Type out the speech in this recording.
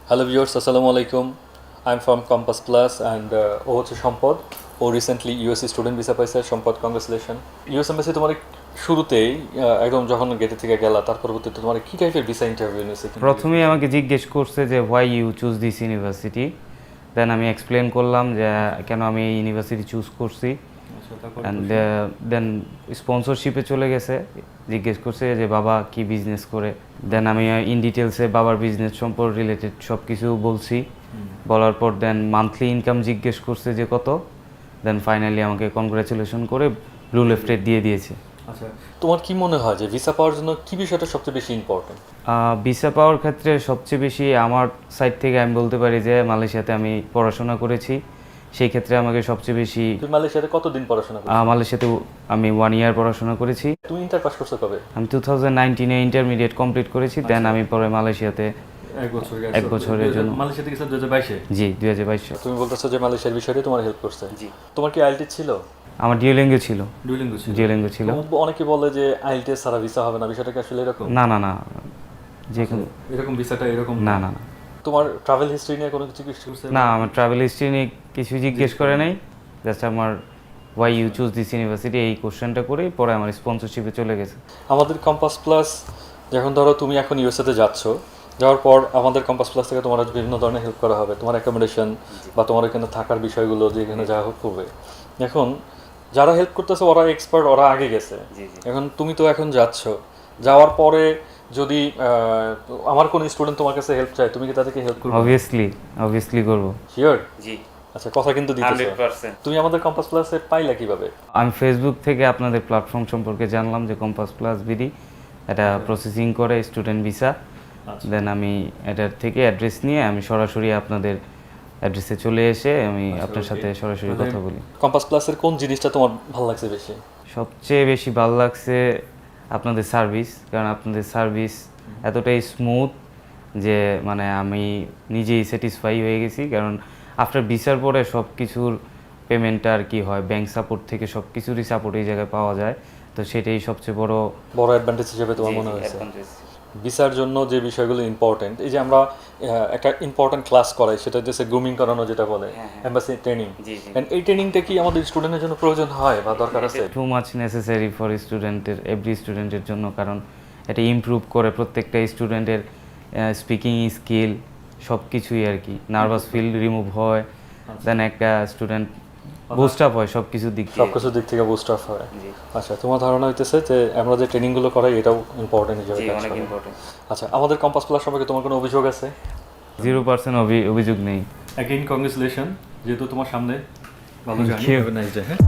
Hello viewers, আসসালামু আলাইকুম। I am from Compass Plus and ও হচ্ছে সম্পদ। ও রিসেন্টলি ইউএসসি স্টুডেন্ট ভিসা পাইছে। সম্পদ, কংগ্রেচুলেশন। ইউএস এম্বাসি তোমার শুরুতেই একদম যখন গেটে থেকে গেলা, তার পরবর্তীতে তোমার কী টাইপের ভিসা ইন্টারভিউ নিয়েছে? প্রথমেই আমাকে জিজ্ঞেস করছে যে why you choose this university. Then আমি এক্সপ্লেন করলাম যে কেন আমি এই ইউনিভার্সিটি চুজ করছি। অ্যান্ড দেন স্পন্সরশিপে চলে গেছে, জিজ্ঞেস করছে যে বাবা কি বিজনেস করে। দেন আমি ইন ডিটেলসে বাবার বিজনেস সম্পর্ক রিলেটেড সব কিছু বলছি। বলার পর দেন মান্থলি ইনকাম জিজ্ঞেস করছে যে কত। দেন ফাইনালি আমাকে কনগ্রাচুলেশন করে ব্লু লেফটেড দিয়ে দিয়েছে। আচ্ছা, তোমার কি মনে হয় যে ভিসা পাওয়ার জন্য কী বিষয়টা সবচেয়ে বেশি ইম্পর্টেন্ট? ভিসা পাওয়ার ক্ষেত্রে সবচেয়ে বেশি আমার সাইড থেকে আমি বলতে পারি যে মালয়েশিয়াতে আমি পড়াশোনা করেছি, সেই ক্ষেত্রে আমাকে সবচেয়ে বেশি। তুমি মালয়েশিয়াতে কতদিন পড়াশোনা করছো? মালয়েশিয়াতে আমি 1 ইয়ার পড়াশোনা করেছি। তুমি ইন্টার পাস করছো কবে? আমি 2019-এ ইন্টারমিডিয়েট কমপ্লিট করেছি। দেন আমি পরে মালয়েশিয়াতে এক বছরের জন্য। মালয়েশিয়াতে গেছিলে 2022-এ? জি, 2022। তুমি বলতেছো যে মালয়েশিয়ার বিষয়টি তোমার হেল্প করছে। জি। তোমার কি আইএলটিএস ছিল? আমার ডিওলিঙ্গো ছিল। ডিওলিঙ্গো ছিল। অনেকে বলে যে আইএলটিএস ছাড়া ভিসা হবে না, বিষয়টা কি আসলে এরকম? না না না, যে কোনো এরকম ভিসাটা এরকম না না না তোমার ট্রাভেল হিস্ট্রি নিয়ে কোনো কিছু জিজ্ঞেস করছে? না, আমার ট্রাভেল হিস্ট্রি নিয়ে কিছু জিজ্ঞেস করে নাই। জাস্ট আমার why you choose this university এই কোশ্চেনটা করেই পরে আমার স্পন্সরশিপে চলে গেছে। আমাদের কম্পাস প্লাস, যখন ধরো তুমি এখন ইউএসএতে যাচ্ছ, যাওয়ার পর আমাদের কম্পাস প্লাস থেকে তোমার বিভিন্ন ধরনের হেল্প করা হবে, তোমার অ্যাকোমোডেশন বা তোমার এখানে থাকার বিষয়গুলো যে এখানে যা হোক করবে। এখন যারা হেল্প করতেছে ওরা এক্সপার্ট, ওরা আগে গেছে। এখন তুমি তো এখন যাচ্ছ, যাওয়ার পরে যদি আমার কোনো স্টুডেন্ট তোমার কাছে হেল্প চায়, তুমি কি তাদেরকে হেল্প করবে? অবভিয়াসলি করব। শিওর? জি। আচ্ছা, কথা কিন্তু দিতেছো। 100%। তুমি আমাদের কম্পাস প্লাসে পাইলা কিভাবে? আমি ফেসবুক থেকে আপনাদের প্ল্যাটফর্ম সম্পর্কে জানলাম যে কম্পাস প্লাস বিডি এটা প্রসেসিং করে স্টুডেন্ট ভিসা। দেন আমি এটার থেকে অ্যাড্রেস নিয়ে আমি সরাসরি আপনাদের অ্যাড্রেসে চলে এসে আমি আপনার সাথে সরাসরি কথা বলি। কম্পাস প্লাসের কোন জিনিসটা তোমার ভালো লাগছে বেশি? সবচেয়ে বেশি ভালো লাগছে আপনাদের সার্ভিস, কারণ আপনাদের সার্ভিস এতটাই স্মুথ যে মানে আমি নিজেই স্যাটিসফাই হয়ে গেছি। কারণ আফটার ভিসার পরে সব কিছুর পেমেন্টটা আর কি হয় ব্যাংক সাপোর্ট থেকে সব কিছুরই সাপোর্ট এই জায়গায় পাওয়া যায়, তো সেটাই সবচেয়ে বড় অ্যাডভান্টেজ হিসেবে তোমার মনে হয়েছে? ভিসার জন্য যে বিষয়গুলো ইম্পর্টেন্ট, এই যে আমরা একটা ইম্পর্টেন্ট ক্লাস করাই, সেটা হচ্ছে গ্রুমিং করানো, যেটা বলে এমবাসি ট্রেনিং। এই ট্রেনিংটা কি আমাদের স্টুডেন্টের জন্য প্রয়োজন হয় বা দরকার আছে? টু মাচ নেসেসারি ফর স্টুডেন্টের, এভরি স্টুডেন্টের জন্য, কারণ এটা ইমপ্রুভ করে প্রত্যেকটা স্টুডেন্টের স্পিকিং স্কিল সব কিছুই আর কি। নার্ভাস ফিল রিমুভ হয়, দেন একটা স্টুডেন্ট বুস্ট আপ হয় সব কিছুর দিক থেকে বুস্ট আপ হয়। আচ্ছা, তোমার ধারণা হইতেছে যে আমরা যে ট্রেনিংগুলো করাই এটাও ইম্পর্টেন্ট হিসেবে কাজ করে। আচ্ছা, আমাদের কম্পাস প্লাস সম্পর্কে তোমার কোনো অভিযোগ আছে? 0% অভিযোগ নেই। অ্যাগেইন কংগ্রেচুলেশন, যেহেতু তোমার সামনে ভালো জানি। Thank you. Have a nice day, হ্যাঁ?